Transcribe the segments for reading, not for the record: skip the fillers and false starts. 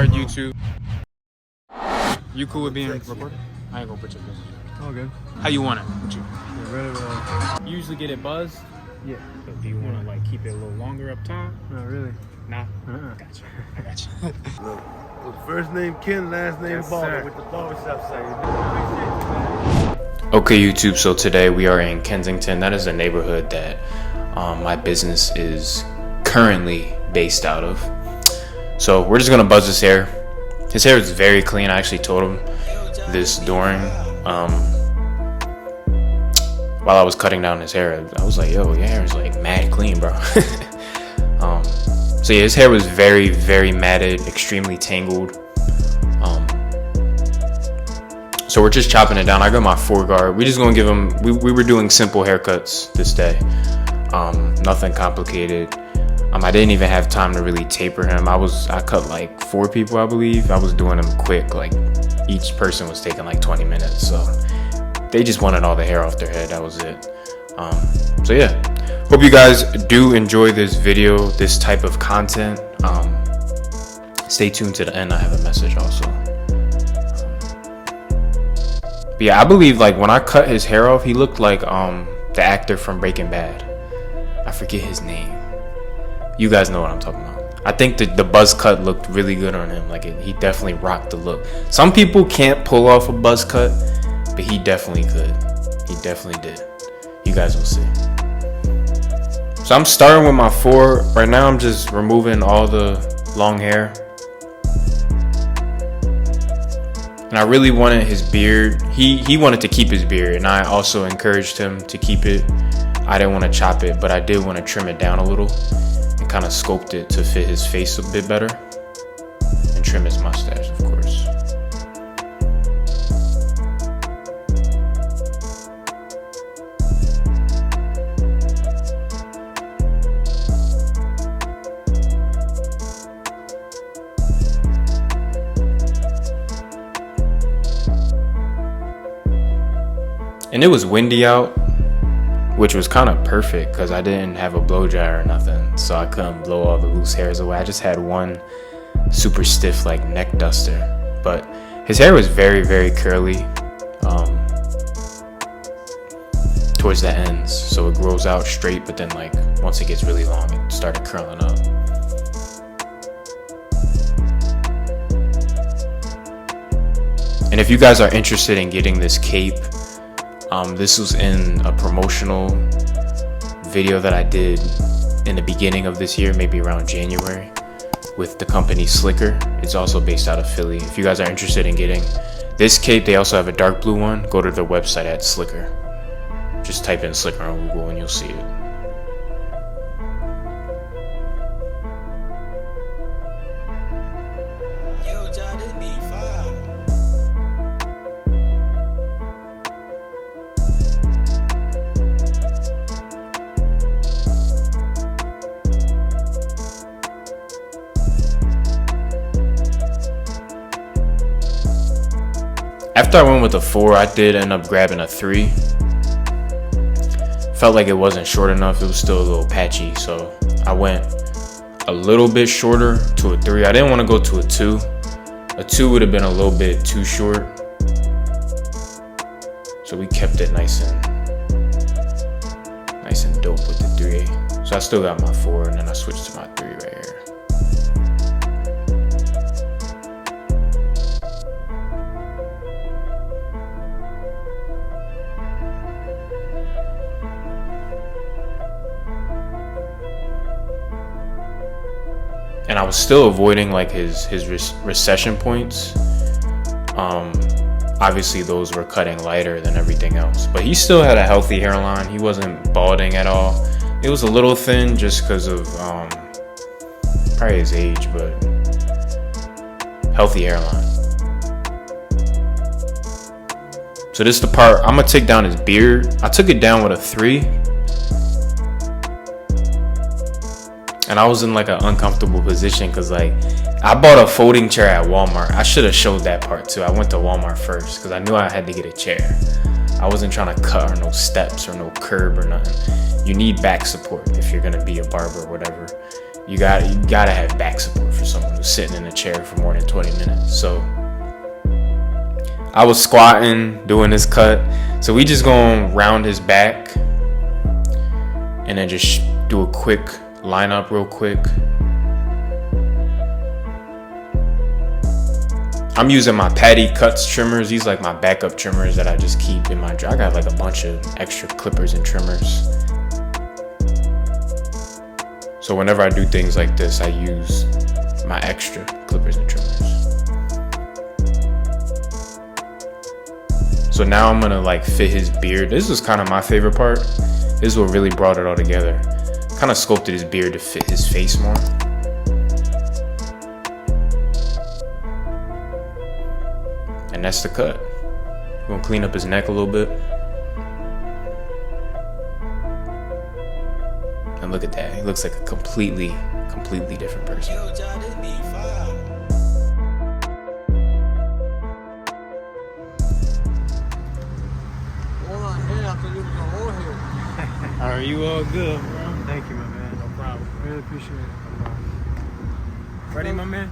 start YouTube. You cool with being recorded? I ain't gonna put your business. All good. How you want it? What you? You usually get it buzzed? Yeah. But do you want to like keep it a little longer up top? Not really. Nah. Gotcha. I got you. Look, first name Ken, last name Yes, Baller sir. with the barbershop side. Okay, YouTube, so today we are in Kensington. That is a neighborhood that my business is currently based out of. So we're just gonna buzz his hair. His hair is very clean. I actually told him this during while I was cutting down his hair. I was like, yo, your hair is like mad clean, bro. So yeah, his hair was very, very matted, extremely tangled. So we're just chopping it down. I got my 4-guard. We just gonna give him, we were doing simple haircuts this day. Nothing complicated. I didn't even have time to really taper him. I cut like 4 people, I believe. I was doing them quick, like each person was taking like 20 minutes. So they just wanted all the hair off their head, that was it. So yeah, hope you guys do enjoy this video, this type of content. Stay tuned to the end, I have a message also. But yeah, I believe like when I cut his hair off, he looked like the actor from Breaking Bad. I forget his name. You guys know what I'm talking about. I think the buzz cut looked really good on him. Like he definitely rocked the look. Some people can't pull off a buzz cut, but he definitely could. He definitely did. You guys will see. So I'm starting with my 4. Right now I'm just removing all the long hair. And I really wanted his beard. He wanted to keep his beard, and I also encouraged him to keep it. I didn't want to chop it, but I did want to trim it down a little and kind of sculpt it to fit his face a bit better, and trim his mustache, of course. And it was windy out, which was kind of perfect because I didn't have a blow dryer or nothing, so I couldn't blow all the loose hairs away. I just had one super stiff like neck duster, but his hair was very, very curly towards the ends, so it grows out straight, but then like once it gets really long, it started curling up. And if you guys are interested in getting this cape, this was in a promotional video that I did in the beginning of this year, maybe around January, with the company Slicker. It's also based out of Philly. If you guys are interested in getting this cape, they also have a dark blue one. Go to their website at Slicker. Just type in Slicker on Google and you'll see it. After I went with a 4, I did end up grabbing a 3. Felt like it wasn't short enough. It was still a little patchy, so I went a little bit shorter to a 3. I didn't want to go to a 2. A 2 would have been a little bit too short, so we kept it nice and dope with the 3. So I still got my 4, and then I switched to my 3 right here. And I was still avoiding like his recession points. Obviously those were cutting lighter than everything else, but he still had a healthy hairline. He wasn't balding at all. It was a little thin just because of probably his age, but healthy hairline. So this is the part I'm gonna take down his beard. I took it down with a 3. And I was in like an uncomfortable position because like I bought a folding chair at Walmart. I should have showed that part too. I went to Walmart first because I knew I had to get a chair. I wasn't trying to cut or no steps or no curb or nothing. You need back support if you're gonna be a barber or whatever. you gotta have back support for someone who's sitting in a chair for more than 20 minutes. So I was squatting, doing this cut. So we just gonna round his back and then just do a quick lineup real quick. I'm using my Patty Cuts trimmers. These like my backup trimmers that I just keep in my drawer. I got like a bunch of extra clippers and trimmers. So whenever I do things like this, I use my extra clippers and trimmers. So now I'm gonna like fit his beard. This was kind of my favorite part. This is what really brought it all together. Kind of sculpted his beard to fit his face more. And that's the cut. We're gonna clean up his neck a little bit. And look at that, he looks like a completely different person. Are you all good, bro? Thank you, my man. No problem. Really appreciate it. Ready, my man?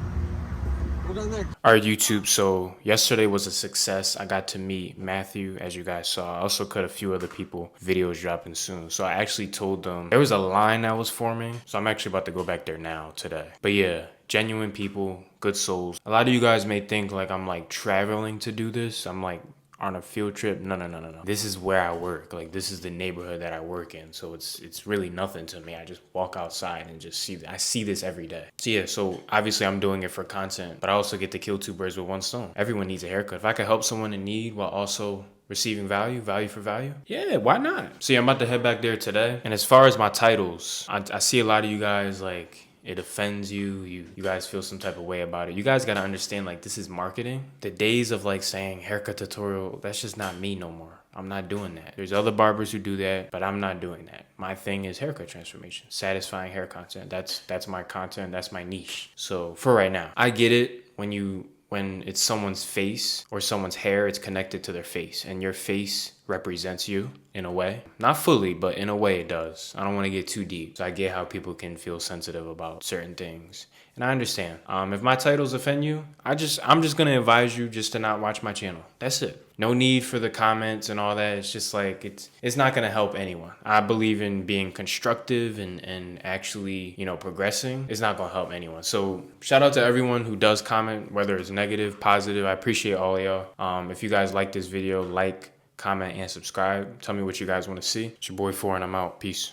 Alright YouTube, so yesterday was a success. I got to meet Matthew, as you guys saw. I also cut a few other people, videos dropping soon. So I actually told them there was a line that was forming. So I'm actually about to go back there now today. But yeah, genuine people, good souls. A lot of you guys may think like I'm like traveling to do this. I'm like on a field trip. No. This is where I work. Like this is the neighborhood that I work in. So it's really nothing to me. I just walk outside and just see that. I see this every day. So yeah, so obviously I'm doing it for content, but I also get to kill two birds with one stone. Everyone needs a haircut. If I could help someone in need while also receiving value for value, yeah, why not? So yeah, I'm about to head back there today. And as far as my titles, I see a lot of you guys like, it offends you, you guys feel some type of way about it. You guys gotta understand, like, this is marketing. The days of like saying haircut tutorial, that's just not me no more. I'm not doing that. There's other barbers who do that, but I'm not doing that. My thing is haircut transformation, satisfying hair content. That's my content, that's my niche. So for right now, I get it when it's someone's face or someone's hair, it's connected to their face, and your face represents you in a way. Not fully, but in a way it does. I don't want to get too deep. So I get how people can feel sensitive about certain things. And I understand. If my titles offend you, I'm just gonna advise you just to not watch my channel. That's it. No need for the comments and all that. It's just like it's not gonna help anyone. I believe in being constructive and actually, you know, progressing. It's not gonna help anyone. So shout out to everyone who does comment, whether it's negative, positive. I appreciate all of y'all. If you guys like this video, like, comment, and subscribe. Tell me what you guys want to see. It's your boy 4 and I'm out. Peace.